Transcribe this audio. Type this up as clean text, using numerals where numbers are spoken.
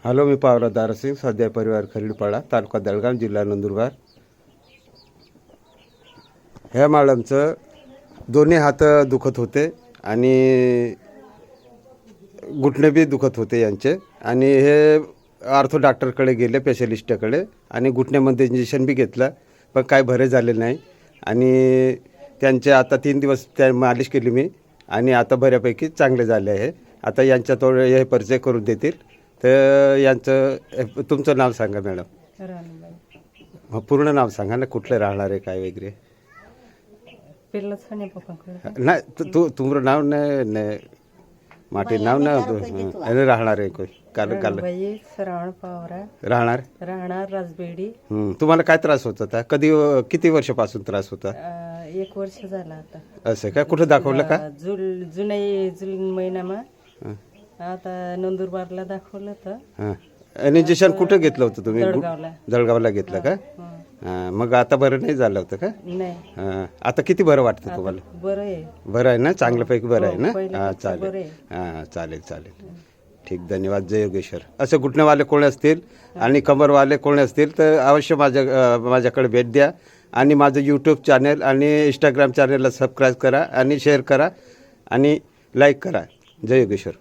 Hello, मी पावरा दारासिंग, स्वाध्याय परिवार खरीडपाडा, तालुका दळगाव, जिल्हा नंदुरबार. ह्या मॅडमचं दोन्ही हात दुखत होते आणि घुटणे बी दुखत होते यांचे. आणि हे ऑर्थो डॉक्टरकडे गेले, स्पेशलिस्टकडे, आणि घुटण्यामध्ये इंजेक्शन बी घेतलं, पण काय बरे झाले नाही. आणि त्यांचे आता 3 दिवस त्या मालिश केली मी, आणि आता बऱ्यापैकी चांगले झाले आहे. आता यांच्या थोडं हे परिचय करून देतील. तर यांचं तुमचं नाव सांगा मॅडम. राणूबाई. पूर्ण नाव सांगा ना, कुठले राहणार आहे काय वगैरे. नाही, तुमचं नाव नाही, माटी नाव नाही राहणार आहे कोई. राणूबाई श्रावण पावरा, राहणार राजबेडी. तुम्हाला काय त्रास होत होता? किती वर्षापासून त्रास होता? 1 वर्ष झाला आता. असं काय? कुठं दाखवलं का? जून महिन्यामा आता नंदुरबारला दाखवलं तर. आणि इंजेक्शन कुठं घेतलं होतं तुम्ही? दळगावला. दळगावला घेतलं का? मग आता बरं नाही झालं होतं का? नाही, आता किती बरं वाटतं तुम्हाला? बरं आहे. बरं आहे ना, चांगल्यापैकी बरं आहे ना? पहिल्यापेक्षा बरं चालेल. आहे. चालेल. ठीक, धन्यवाद. जय योगेश्वर. असे घुटणेवाले कोणी असतील आणि कमरवाले कोणी असतील तर अवश्य माझ्याकडे भेट द्या. आणि माझं यूट्यूब चॅनल आणि इंस्टाग्राम चॅनलला सबस्क्राईब करा आणि शेअर करा आणि लाईक करा. जय योगेश्वर.